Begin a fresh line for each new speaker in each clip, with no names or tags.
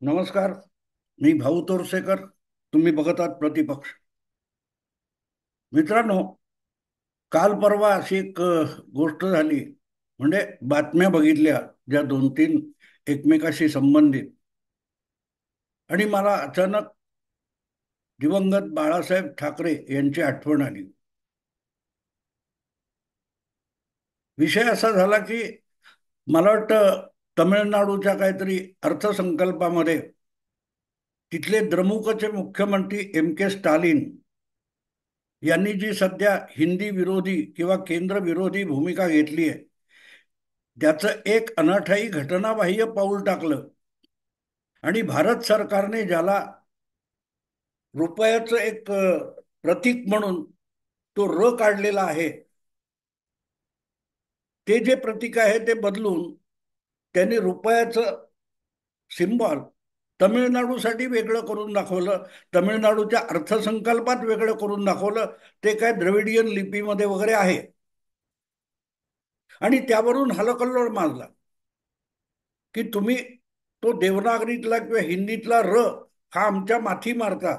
नमस्कार. मी भाऊ तोरसेकर. तुम्ही बघत आहात प्रतिपक्ष. मित्रांनो, काल परवा अशी एक गोष्ट झाली. म्हणजे बातम्या बघितल्या ज्या दोन तीन एकमेकाशी संबंधित, आणि मला अचानक दिवंगत बाळासाहेब ठाकरे यांची आठवण आली. विषय असा झाला की मला वाटतं तमिळनाडूच्या काहीतरी अर्थसंकल्पामध्ये तिथले द्रमुकचे मुख्यमंत्री M K स्टालिन यांनी जी सध्या हिंदी विरोधी किंवा केंद्र विरोधी भूमिका घेतली आहे, त्याचं एक अनाठाई घटनाबाह्य पाऊल टाकलं. आणि भारत सरकारने ज्याला रुपयाचं एक प्रतीक म्हणून तो काढलेला आहे, ते जे प्रतीक आहे ते बदलून त्यांनी रुपयाचं सिम्बॉल तमिळनाडूसाठी वेगळं करून दाखवलं. तमिळनाडूच्या अर्थसंकल्पात वेगळं करून दाखवलं. ते काय द्रविडियन लिपीमध्ये वगैरे आहे. आणि त्यावरून हलकल्लोळ माजला की तुम्ही तो देवनागरीतला किंवा हिंदीतला हा आमच्या माथी मारता.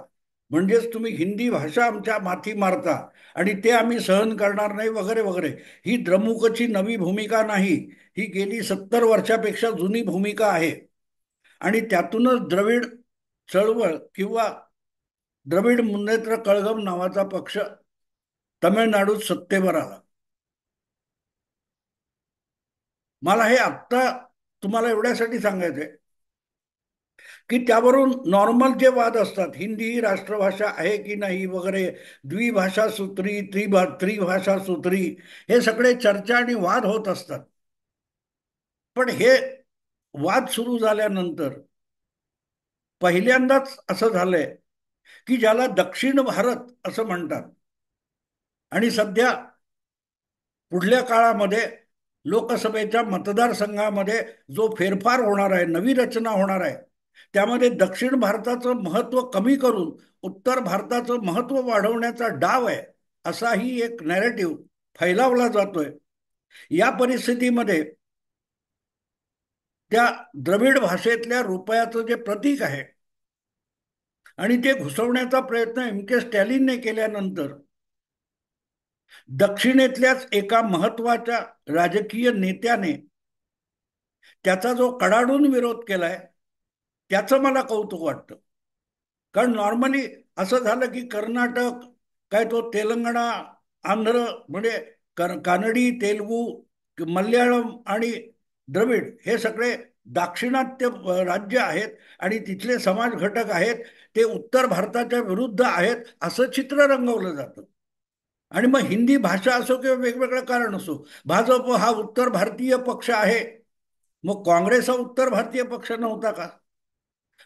म्हणजेच तुम्ही हिंदी भाषा आमच्या माथी मारता आणि ते आम्ही सहन करणार नाही वगैरे वगैरे. ही द्रमुकची नवी भूमिका नाही. ही गेली 70 वर्षापेक्षा जुनी भूमिका आहे. आणि त्यातूनच द्रविड चळवळ किंवा द्रविड मुन्नेत्र कळघम नावाचा पक्ष तमिळनाडूत सत्तेवर आला. मला हे आत्ता तुम्हाला एवढ्यासाठी सांगायचंय की त्यावरून नॉर्मल जे वाद असतात, हिंदी ही राष्ट्रभाषा आहे की नाही वगैरे, द्विभाषा सूत्री, त्रिभाषा सूत्री, हे सगळे चर्चा आणि वाद होत असतात. पण हे वाद सुरू झाल्यानंतर पहिल्यांदाच असं झालंय की ज्याला दक्षिण भारत असं म्हणतात. आणि सध्या पुढल्या काळामध्ये लोकसभेच्या मतदारसंघामध्ये जो फेरफार होणार आहे, नवी रचना होणार आहे, त्यामध्ये दक्षिण भारताचं महत्त्व कमी करून उत्तर भारताचं महत्त्व वाढवण्याचा डाव आहे, असाही एक नॅरेटिव्ह फैलावला जातोय. या परिस्थितीमध्ये त्या द्रविड भाषेतल्या रुपयाचं जे प्रतीक आहे आणि ते घुसवण्याचा प्रयत्न M K स्टॅलिनने केल्यानंतर दक्षिणेतल्याच एका महत्वाच्या राजकीय नेत्याने त्याचा जो कडाडून विरोध केलाय, त्याचं मला कौतुक वाटतं. कारण नॉर्मली असं झालं की कर्नाटक, काय तो तेलंगणा, आंध्र, म्हणजे कानडी, तेलुगू, मल्याळम आणि द्रविड हे सगळे दाक्षिणात्य राज्य आहेत आणि तिथले समाज घटक आहेत. ते उत्तर भारताच्या विरुद्ध आहेत असं चित्र रंगवलं जातं. आणि मग हिंदी भाषा असो किंवा वेगवेगळं कारण असो, भाजप हा उत्तर भारतीय पक्ष आहे. मग काँग्रेस हा उत्तर भारतीय पक्ष नव्हता का?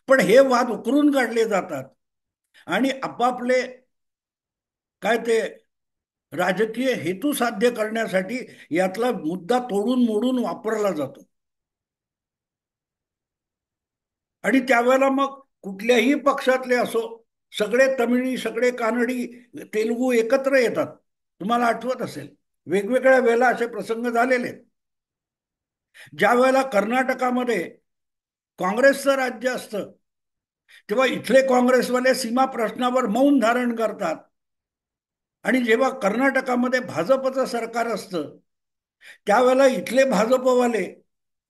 पण हे वाद उकरून काढले जातात आणि आपापले काय ते राजकीय हेतू साध्य करण्यासाठी यातला मुद्दा तोडून मोडून वापरला जातो. आणि त्यावेळेला मग कुठल्याही पक्षातले असो, सगळे तमिळी, सगळे कानडी, तेलुगू एकत्र येतात. तुम्हाला आठवत असेल, वेगवेगळ्या वेळेला असे प्रसंग झालेले आहेत. ज्या वेळेला कर्नाटकामध्ये काँग्रेसचं राज्य असतं, तेव्हा इथले काँग्रेसवाले सीमा प्रश्नावर मौन धारण करतात. आणि जेव्हा कर्नाटकामध्ये भाजपचं सरकार असतं, त्यावेळेला इथले भाजपवाले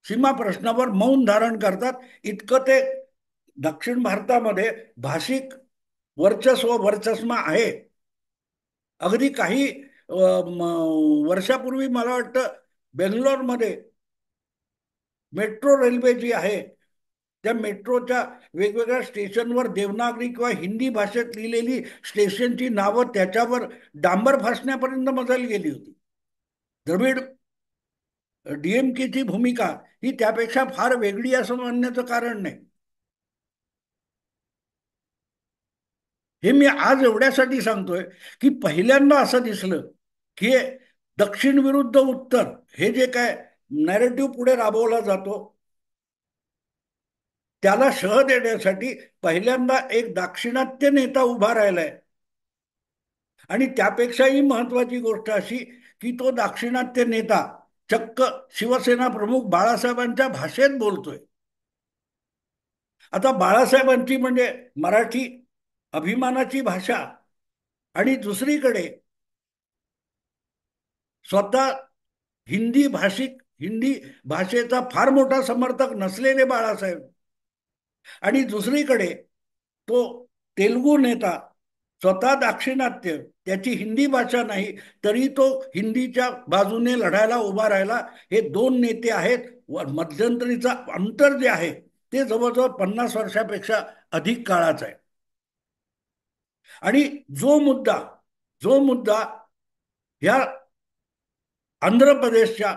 सीमा प्रश्नावर मौन धारण करतात. इतकं ते दक्षिण भारतामध्ये भाषिक वर्चस्व वर्चस्व आहे. अगदी काही वर्षापूर्वी मला वाटतं बेंगलोरमध्ये मेट्रो रेल्वे जी आहे, त्या मेट्रोच्या वेगवेगळ्या स्टेशनवर देवनागरी किंवा हिंदी भाषेत लिहिलेली स्टेशनची नावं त्याच्यावर डांबर फासण्यापर्यंत मजल गेली होती. द्रविड DMKची भूमिका ही त्यापेक्षा फार वेगळी असं म्हणण्याचं कारण नाही. हे मी आज एवढ्यासाठी सांगतोय की पहिल्यांदा असं दिसलं की दक्षिण विरुद्ध उत्तर हे जे काय नॅरेटिव्ह पुढे राबवला जातो, त्याला शह देण्यासाठी पहिल्यांदा एक दाक्षिणात्य नेता उभा राहिलाय. आणि त्यापेक्षाही महत्वाची गोष्ट अशी की तो दाक्षिणात्य नेता चक्क शिवसेना प्रमुख बाळासाहेबांच्या भाषेत बोलतोय. आता बाळासाहेबांची म्हणजे मराठी अभिमानाची भाषा, आणि दुसरीकडे स्वतः हिंदी भाषिक, हिंदी भाषेचा फार मोठा समर्थक नसलेले बाळासाहेब, आणि दुसरीकडे तो तेलुगू नेता, स्वतः दाक्षिणात्य, त्याची हिंदी भाषा नाही तरी तो हिंदीच्या बाजूने लढायला उभा राहिला. हे दोन नेते आहेत. मध्यंतरीचा अंतर जे आहे ते जवळजवळ 50 वर्षापेक्षा अधिक काळाचं आहे. आणि जो मुद्दा जो मुद्दा ह्या आंध्र प्रदेशच्या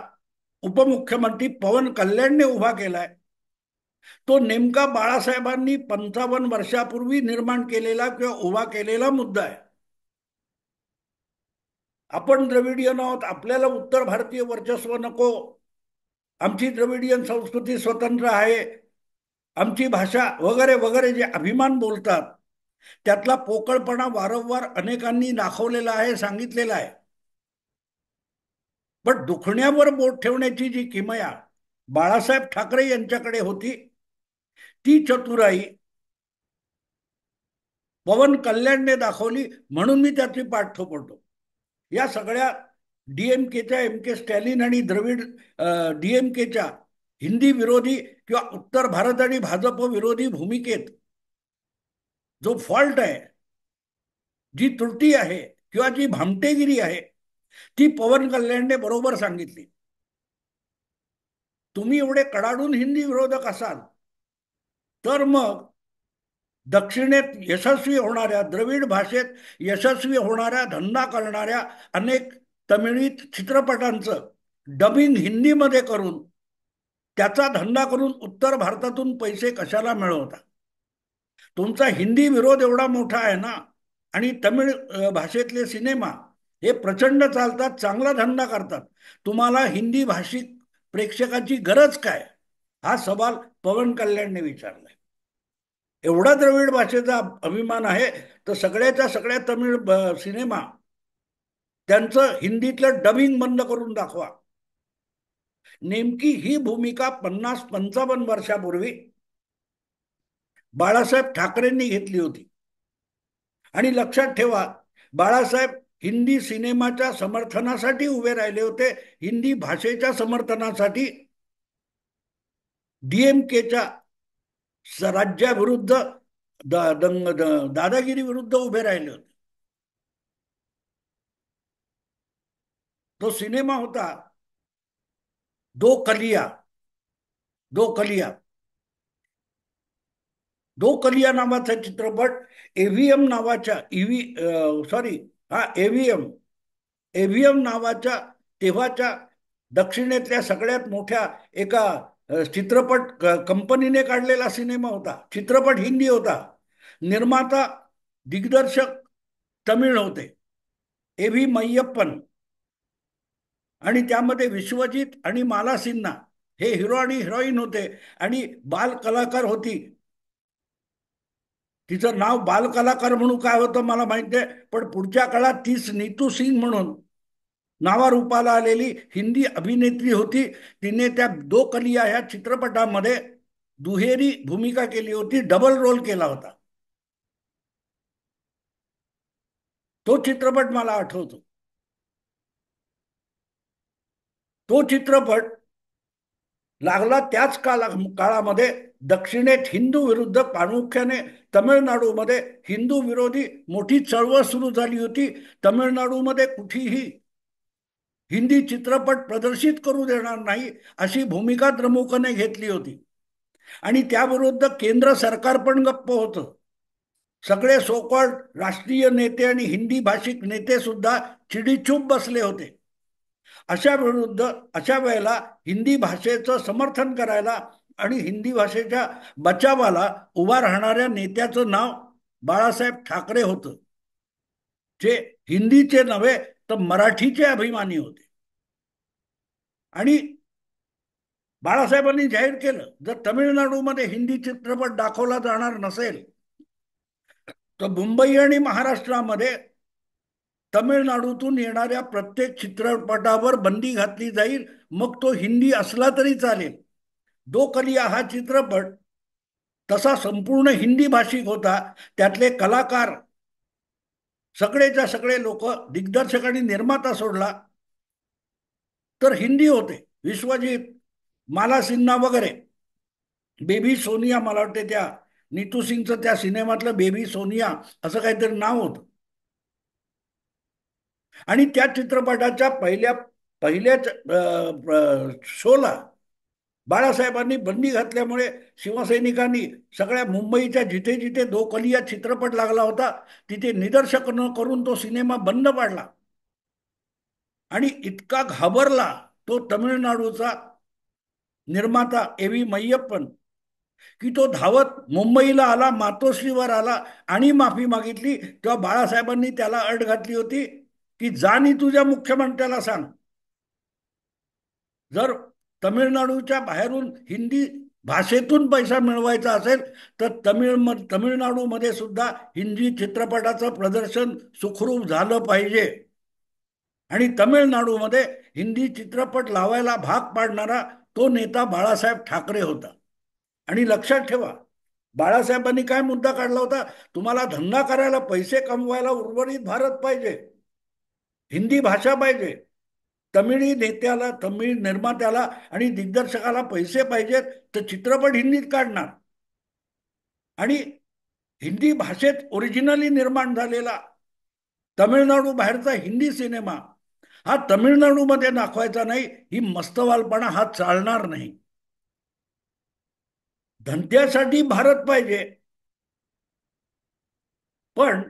उपमुख्यमंत्री पवन कल्याणने उभा केलाय, तो नेमका बाळासाहेबांनी 55 वर्षापूर्वी निर्माण केलेला किंवा उभा केलेला मुद्दा आहे. आपण द्रविडियन आहोत, आपल्याला उत्तर भारतीय वर्चस्व नको, आमची द्रविडियन संस्कृती स्वतंत्र आहे, आमची भाषा वगैरे वगैरे जे अभिमान बोलतात, त्यातला पोकळपणा वारंवार अनेकांनी दाखवलेला आहे, सांगितलेला आहे. पण दुखण्यावर बोट ठेवण्याची जी किमया बाळासाहेब ठाकरे यांच्याकडे होती, ती चतुराई पवन कल्याणने दाखवली, म्हणून मी त्याची पाठ थोपवतो. या सगळ्या डीएमकेच्या, एम के स्टॅलिन आणि द्रविड डीएमकेच्या हिंदी विरोधी किंवा उत्तर भारत आणि भाजप विरोधी भूमिकेत जो फॉल्ट आहे, जी त्रुटी आहे किंवा जी भामटेगिरी आहे, ती पवन कल्याणने बरोबर सांगितली. तुम्ही एवढे कडाडून हिंदी विरोधक असाल तर मग दक्षिणेत यशस्वी होणाऱ्या, द्रविड भाषेत यशस्वी होणाऱ्या, धंदा करणाऱ्या अनेक तमिळी चित्रपटांचं डबिंग हिंदीमध्ये करून त्याचा धंदा करून उत्तर भारतातून पैसे कशाला मिळवता? तुमचा हिंदी विरोध एवढा मोठा आहे ना, आणि तमिळ भाषेतले सिनेमा हे प्रचंड चालतात, चांगला धंदा करतात. तुम्हाला हिंदी भाषिक प्रेक्षकाची गरज काय? हा सवाल पवन कल्याणने विचारलाय. एवढा द्रविड भाषेचा अभिमान आहे तर सगळ्याच्या सगळ्या तमिळ सिनेमा त्यांचं हिंदीतलं डबिंग बंद करून दाखवा. नेमकी ही भूमिका 50-55 वर्षापूर्वी बाळासाहेब ठाकरेंनी घेतली होती. आणि लक्षात ठेवा, बाळासाहेब हिंदी सिनेमाच्या समर्थनासाठी उभे राहिले होते, हिंदी भाषेच्या समर्थनासाठी डीएमकेच्या राज्याविरुद्ध दादागिरी विरुद्ध उभे राहिले होते. तो सिनेमा होता दो कलिया. दो कलिया दो कलिया नावाचा चित्रपट एव्हीएम नावाच्या सॉरी, हा एव्हीएम एव्हीएम नावाच्या तेव्हाच्या दक्षिणेतल्या सगळ्यात मोठ्या एका चित्रपट कंपनीने काढलेला सिनेमा होता. चित्रपट हिंदी होता, निर्माता दिग्दर्शक तमिळ होते, एव्ही मय्यप्पन, आणि त्यामध्ये विश्वजित आणि माला सिन्हा हे हिरो आणि हिरोईन होते. आणि बाल कलाकार होती, तिचं नाव बाल कलाकार म्हणून काय होतं मला माहित नाही, पण पुढच्या काळात तीच नीतू सिंग म्हणून नावारूपाला आलेली हिंदी अभिनेत्री होती. तिने त्या दो कलिया ह्या चित्रपटामध्ये दुहेरी भूमिका केली होती, डबल रोल केला होता. तो चित्रपट मला आठवतो. तो चित्रपट लागला त्याच काळामध्ये दक्षिणेत हिंदू विरुद्ध, प्रामुख्याने तमिळनाडूमध्ये हिंदू विरोधी मोठी चळवळ सुरू झाली होती. तमिळनाडूमध्ये कुठेही हिंदी चित्रपट प्रदर्शित करू देणार नाही अशी भूमिका द्रमुकने घेतली होती. आणि त्याविरुद्ध केंद्र सरकार पण गप्प होतं. सगळे सोकॉल्ड राष्ट्रीय नेते आणि हिंदी भाषिक नेते सुद्धा चिडीचूप बसले होते. अशा वेळेला हिंदी भाषेचं समर्थन करायला आणि हिंदी भाषेच्या बचावाला उभा राहणाऱ्या नेत्याचं नाव बाळासाहेब ठाकरे होतं, जे हिंदीचे नव्हे तर मराठीचे अभिमानी होते. आणि बाळासाहेबांनी जाहीर केलं, जर तमिळनाडूमध्ये हिंदी चित्रपट दाखवला जाणार नसेल तर मुंबई आणि महाराष्ट्रामध्ये तमिळनाडूतून येणाऱ्या प्रत्येक चित्रपटावर बंदी घातली जाईल, मग तो हिंदी असला तरी चालेल. दो कलिया हा चित्रपट तसा संपूर्ण हिंदी भाषिक होता. त्यातले कलाकार सगळेच्या सगळे लोक, दिग्दर्शक आणि निर्माता सोडला तर हिंदी होते. विश्वजीत, माला सिन्हा वगैरे. बेबी सोनिया, मला वाटते त्या नीतू सिंगचं त्या सिनेमातलं बेबी सोनिया असं काहीतरी नाव होतं. आणि त्या चित्रपटाच्या पहिल्या पहिल्याच शोला बाळासाहेबांनी बंदी घातल्यामुळे शिवसैनिकांनी सगळ्या मुंबईच्या जिथे जिथे दो कलिया चित्रपट लागला होता तिथे निदर्शक न करून तो सिनेमा बंद पाडला. आणि इतका घाबरला तो तमिळनाडूचा निर्माता ए व्ही मय्यप्पन, की तो धावत मुंबईला आला, मातोश्रीवर आला आणि माफी मागितली. तेव्हा बाळासाहेबांनी त्याला अट घातली होती की जा तुझ्या मुख्यमंत्र्याला सांग, जर तमिळनाडूच्या बाहेरून हिंदी भाषेतून पैसा मिळवायचा असेल तर तमिळनाडूमध्ये सुद्धा हिंदी चित्रपटाचं प्रदर्शन सुखरूप झालं पाहिजे. आणि तमिळनाडूमध्ये हिंदी चित्रपट लावायला भाग पाडणारा तो नेता बाळासाहेब ठाकरे होता. आणि लक्षात ठेवा, बाळासाहेबांनी काय मुद्दा काढला होता? तुम्हाला धंदा करायला, पैसे कमवायला उर्वरित भारत पाहिजे, हिंदी भाषा पाहिजे. तमिळी नेत्याला, तमिळ निर्मात्याला आणि दिग्दर्शकाला पैसे पाहिजेत तर चित्रपट हिंदीत काढणार. आणि हिंदी भाषेत ओरिजिनली निर्माण झालेला तमिळनाडू बाहेरचा हिंदी सिनेमा हा तमिळनाडूमध्ये दाखवायचा नाही, ही मस्तवालपणा हा चालणार नाही. धंद्यासाठी भारत पाहिजे, पण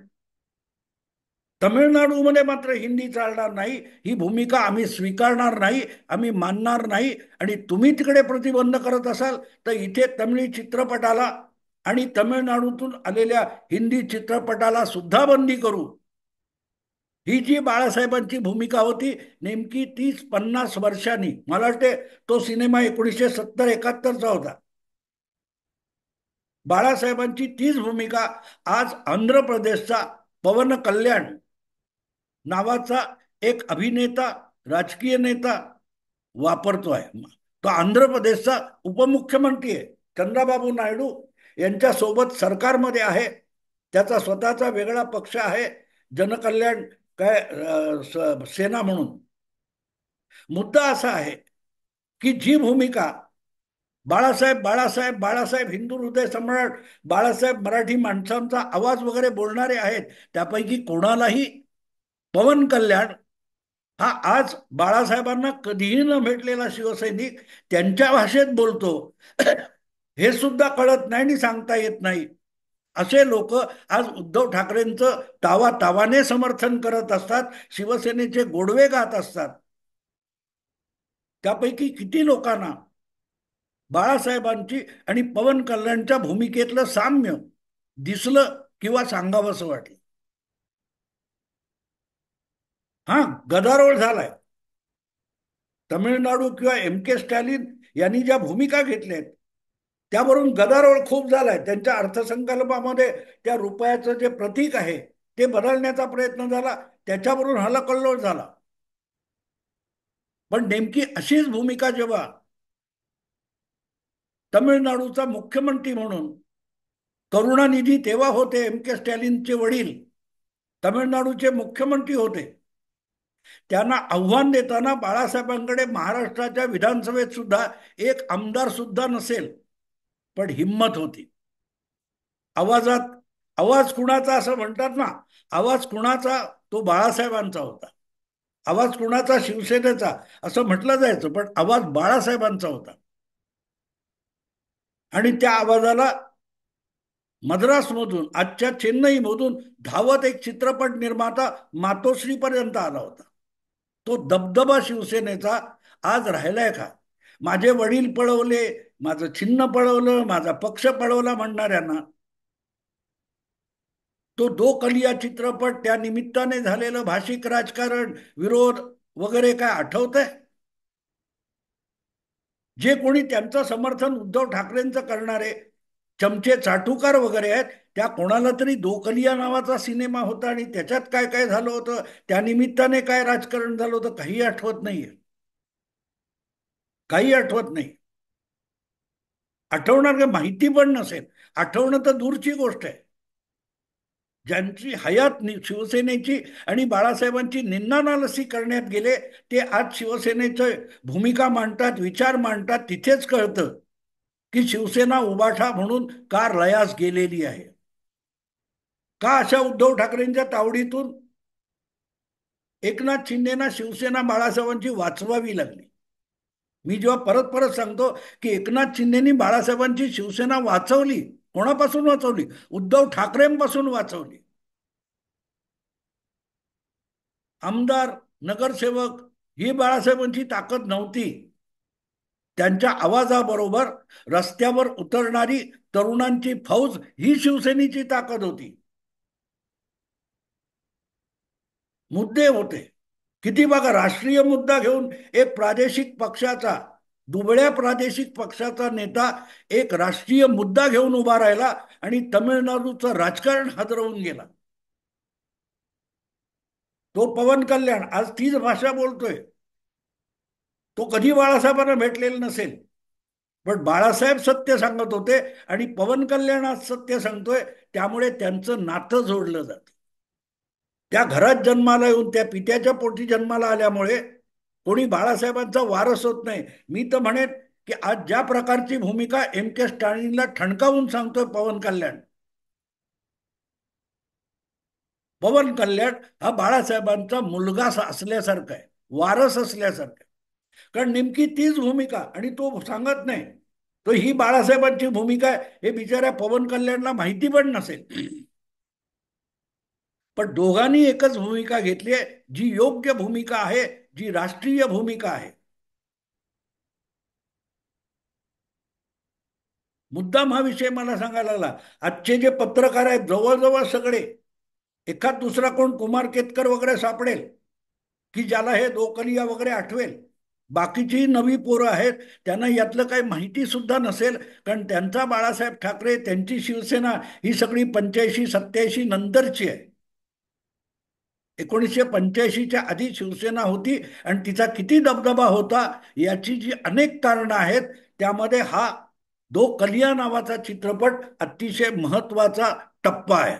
तमिळनाडूमध्ये मात्र हिंदी चालणार नाही, ही भूमिका आम्ही स्वीकारणार नाही, आम्ही मानणार नाही. आणि तुम्ही तिकडे प्रतिबंध करत असाल तर इथे तमिळी चित्रपटाला आणि तमिळनाडूतून आलेल्या हिंदी चित्रपटाला सुद्धा बंदी करू. ही जी बाळासाहेबांची भूमिका होती नेमकी 30-50 वर्षांनी, मला वाटते तो सिनेमा 1970-71चा होता. बाळासाहेबांची तीच भूमिका आज आंध्र प्रदेशचा पवन कल्याण नावाचा एक अभिनेता, राजकीय नेता वापरतोय. तो आंध्र प्रदेशचा उपमुख्यमंत्री आहे, चंद्राबाबू नायडू यांच्या सोबत सरकारमध्ये आहे. त्याचा स्वतःचा वेगळा पक्ष आहे, जनकल्याण काय सेना म्हणून. मुद्दा असा आहे की जी भूमिका बाळासाहेब बाळासाहेब बाळासाहेब हिंदू हृदय सम्राट बाळासाहेब मराठी माणसांचा आवाज वगैरे बोलणारे आहेत, त्यापैकी कोणालाही पवन कल्याण हा आज बाळासाहेबांना कधीही न भेटलेला शिवसैनिक त्यांच्या भाषेत बोलतो हे सुद्धा कळत नाही आणि सांगता येत नाही. असे लोक आज उद्धव ठाकरेंचं तावा तावाने समर्थन करत असतात, शिवसेनेचे गोडवे गात असतात. त्यापैकी किती लोकांना बाळासाहेबांची आणि पवन कल्याणच्या भूमिकेतलं साम्य दिसलं किंवा सांगावंसं वाटलं? हा, गदारोळ झालाय. तमिळनाडू किंवा एम के स्टॅलिन यांनी ज्या भूमिका घेतल्यात त्यावरून गदारोळ खूप झालाय. त्यांच्या अर्थसंकल्पामध्ये त्या रुपयाचं जे प्रतीक आहे ते बदलण्याचा प्रयत्न झाला, त्याच्यावरून हलकल्लोळ झाला. पण नेमकी अशीच भूमिका जेव्हा तमिळनाडूचा मुख्यमंत्री म्हणून करुणानिधी तेव्हा होते, एम के स्टॅलिनचे वडील तमिळनाडूचे मुख्यमंत्री होते, त्यांना आव्हान देताना बाळासाहेबांकडे महाराष्ट्राच्या विधानसभेत सुद्धा एक आमदार सुद्धा नसेल, पण हिंमत होती. आवाजात आवाज कुणाचा असं म्हणतात ना, आवाज कुणाचा? तो बाळासाहेबांचा होता. आवाज कुणाचा? शिवसेनेचा असं म्हटलं जायचं, पण आवाज बाळासाहेबांचा होता. आणि त्या आवाजाला मद्रासमधून, आजच्या चेन्नईमधून धावत एक चित्रपट निर्माता मातोश्रीपर्यंत आला होता. तो दबदबा शिवसेनेचा आज राहिलाय का? माझे वडील पळवले, माझं चिन्ह पळवलं, माझा पक्ष पळवला म्हणणाऱ्यांना तो दो कलिया चित्रपट, त्या निमित्ताने झालेलं भाषिक राजकारण, विरोध वगैरे काय आठवतंय? जे कोणी त्यांचं समर्थन उद्धव ठाकरेंचं करणारे चमचे चाटुकार वगैरे आहेत, त्या कोणाला तरी दो कलिया नावाचा सिनेमा होता आणि त्याच्यात काय काय झालं होतं, त्या निमित्ताने काय राजकारण झालं होतं, काही आठवत नाहीये. काही आठवत नाही. आठवणार का? माहिती पण नसेल. आठवणं तर दूरची गोष्ट आहे. ज्यांची हयात शिवसेनेची आणि बाळासाहेबांची निन्नानालसी करण्यात गेले, ते आज शिवसेनेचं भूमिका मांडतात, विचार मांडतात, तिथेच कळतं की शिवसेना उबाठा म्हणून का लयास गेलेली आहे. का अशा उद्धव ठाकरेंच्या तावडीतून एकनाथ शिंदेना शिवसेना बाळासाहेबांची वाचवावी लागली. मी जेव्हा परत परत सांगतो की एकनाथ शिंदेनी बाळासाहेबांची शिवसेना वाचवली, कोणापासून वाचवली? उद्धव ठाकरेंपासून वाचवली. आमदार, नगरसेवक ही बाळासाहेबांची ताकद नव्हती. त्यांच्या आवाजाबरोबर रस्त्यावर उतरणारी तरुणांची फौज ही शिवसेनेची ताकद होती. मुद्दे होते. किती बघा, राष्ट्रीय मुद्दा घेऊन एक प्रादेशिक पक्षाचा, दुबळ्या प्रादेशिक पक्षाचा नेता एक राष्ट्रीय मुद्दा घेऊन उभा राहिला आणि तमिळनाडूचं राजकारण हादरवून गेला. तो पवन कल्याण आज तीच भाषा बोलतोय. तो कधी बाळासाहेबांना भेटलेला नसेल, पण बाळासाहेब सत्य सांगत होते आणि पवन कल्याण आज सत्य सांगतोय. त्यामुळे त्यांचं नातं जोडलं जातं. त्या घरात जन्माला येऊन त्या पित्याच्या पोटी जन्माला आल्यामुळे कोणी बाळासाहेबांचा वारस होत नाही. मी तर म्हणेन की आज ज्या प्रकारची भूमिका एम के स्टॅलिनला ठणकावून सांगतोय पवन कल्याण, पवन कल्याण हा बाळासाहेबांचा मुलगा असल्यासारखा आहे, वारस असल्यासारखा आहे. कारण नेमकी तीच भूमिका, आणि तो सांगत नाही. तो ही बाळासाहेबांची भूमिका आहे हे बिचाऱ्या पवन कल्याणला माहिती पण नसेल. पण दोघांनी एकच भूमिका घेतली आहे, जी योग्य भूमिका आहे, जी राष्ट्रीय भूमिका आहे. मुद्दाम हा विषय मला सांगायला लागला. आजचे जे पत्रकार आहेत जवळजवळ सगळे, एखाद दुसरा कोण कुमार केतकर वगैरे सापडेल की ज्याला हे दोकलिया वगैरे आठवेल. बाकीची नवी पोरं आहेत, त्यांना यातलं काही माहिती सुद्धा नसेल. कारण त्यांचा बाळासाहेब ठाकरे, त्यांची शिवसेना ही सगळी 85-87 नंतरची आहे. 1985च्या आधी शिवसेना होती आणि तिचा किती दबदबा होता याची जी अनेक कारणं आहेत, त्यामध्ये हा दो कलिया नावाचा चित्रपट अतिशय महत्वाचा टप्पा आहे.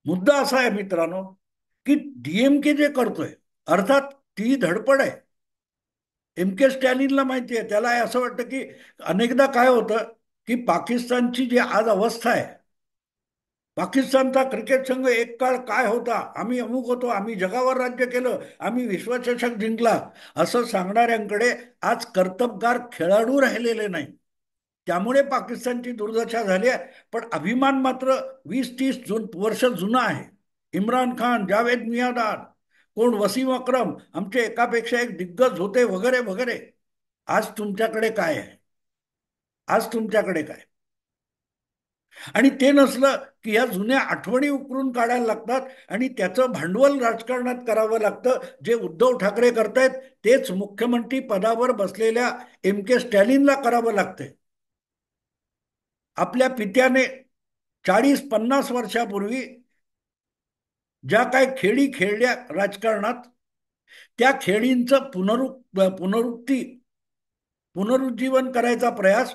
मुद्दा असा आहे मित्रांनो, की डीएमके जे करतोय, अर्थात ती धडपड आहे. एम के स्टॅलिनला माहिती आहे, त्याला असं वाटतं की अनेकदा काय होतं की पाकिस्तानची जी आज अवस्था आहे, पाकिस्तानचा क्रिकेट संघ एक काळ काय होता, आम्ही अमुक होतो, आम्ही जगावर राज्य केलं, आम्ही विश्वचषक जिंकला, असं सांगणाऱ्यांकडे आज कर्तबगार खेळाडू राहिलेले नाही. त्यामुळे पाकिस्तानची दुर्दशा झाली आहे. पण अभिमान मात्र 20-30 वर्ष जुना आहे. इम्रान खान, जावेद मियादाद, कोण वसीम अक्रम, आमचे एकापेक्षा एक दिग्गज होते वगैरे वगैरे. आज तुमच्याकडे काय आहे? आज तुमच्याकडे काय? आणि ते नसलं की या जुन्या आठवणी उकरून काढायला लागतात आणि त्याचं भांडवल राजकारणात करावं लागतं. जे उद्धव ठाकरे करतायत तेच मुख्यमंत्री पदावर बसलेल्या एम के स्टॅलिनला करावं लागतंय. आपल्या पित्याने 40-50 वर्षापूर्वी ज्या काय खेळी खेळल्या राजकारणात, त्या खेळींचं पुनरुक्ती पुनरुज्जीवन करायचा प्रयास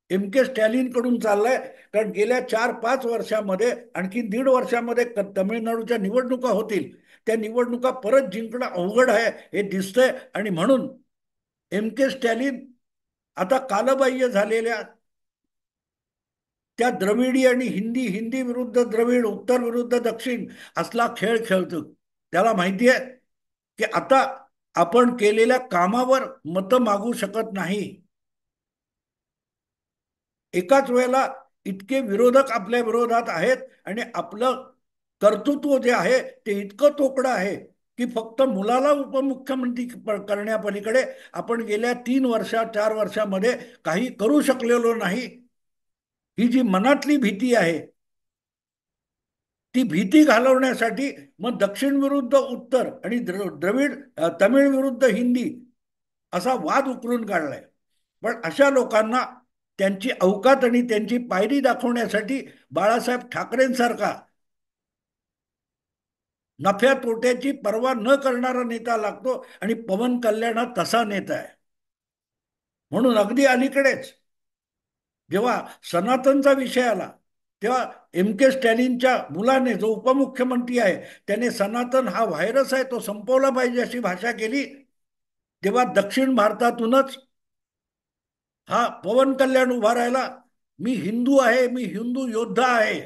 एम के स्टॅलिन कडून चाललाय. कारण गेल्या 4-5 वर्षामध्ये, आणखी 1.5 वर्षामध्ये तमिळनाडूच्या निवडणुका होतील. त्या निवडणुका परत जिंकणं अवघड आहे हे दिसतंय. आणि म्हणून एम के स्टॅलिन आता कालबाह्य झालेल्या त्या द्रविडी आणि हिंदी, हिंदी विरुद्ध द्रविड, उत्तर विरुद्ध दक्षिण असला खेळ खेळतो. त्याला माहिती आहे की आता आपण केलेल्या कामावर मतं मागू शकत नाही. एकाच वेळेला इतके विरोधक आपल्या विरोधात आहेत आणि आपलं कर्तृत्व जे आहे ते इतकं तोकडं आहे की फक्त मुलाला उपमुख्यमंत्री करण्यापलीकडे आपण गेल्या 3 वर्षात, 4 वर्षामध्ये काही करू शकलेलो नाही. ही जी मनातली भीती आहे, ती भीती घालवण्यासाठी मग दक्षिण विरुद्ध उत्तर आणि द्रविड, तमिळ विरुद्ध हिंदी असा वाद उकरून काढलाय. पण अशा लोकांना त्यांची अवकात आणि त्यांची पायरी दाखवण्यासाठी बाळासाहेब ठाकरेंसारखा नफ्या तोट्याची पर्वा न करणारा नेता लागतो आणि पवन कल्याण हा तसा नेता आहे. म्हणून अगदी अलीकडेच जेव्हा सनातनचा विषय आला, तेव्हा एम के स्टॅलिनच्या मुलाने, जो उपमुख्यमंत्री आहे, त्याने सनातन हा व्हायरस आहे तो संपवला पाहिजे अशी भाषा केली. तेव्हा दक्षिण भारतातूनच हा पवन कल्याण उभा राहिला. मी हिंदू आहे, मी हिंदू योद्धा आहे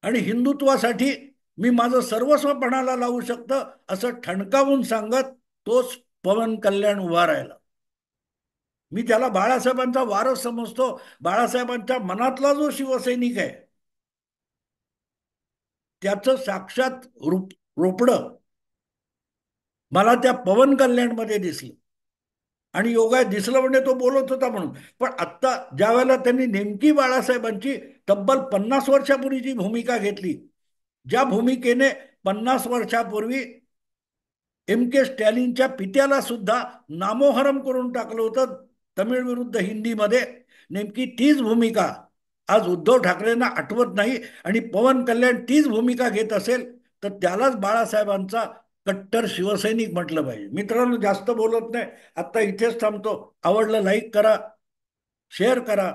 आणि हिंदुत्वासाठी मी माझं सर्वस्व पणाला लावू शकतं, असं ठणकावून सांगत तोच पवन कल्याण उभा राहिला. मी त्याला बाळासाहेबांचा वारस समजतो. बाळासाहेबांच्या मनातला जो शिवसैनिक आहे, त्याचं साक्षात रोपडं मला त्या पवन कल्याणमध्ये दिसलं. आणि योगा दिसलं म्हणजे तो बोलत होता म्हणून. पण आत्ता ज्या वेळेला त्यांनी नेमकी बाळासाहेबांची तब्बल 50 वर्षापूर्वीची भूमिका घेतली, ज्या भूमिकेने 50 वर्षापूर्वी एम के स्टॅलिनच्या पित्याला सुद्धा नामोहरम करून टाकलं होतं तमिळ विरुद्ध हिंदीमध्ये, नेमकी तीच भूमिका आज उद्धव ठाकरेंना आठवत नाही आणि पवन कल्याण तीच भूमिका घेत असेल, तर त्यालाच बाळासाहेबांचा कट्टर शिवसैनिक म्हटलं पाहिजे. मित्रांनो, जास्त बोलत नाही, आता इथेच थांबतो. आवडलं लाईक करा, शेअर करा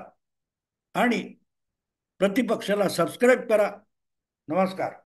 आणि प्रतिपक्षाला सबस्क्राईब करा. नमस्कार.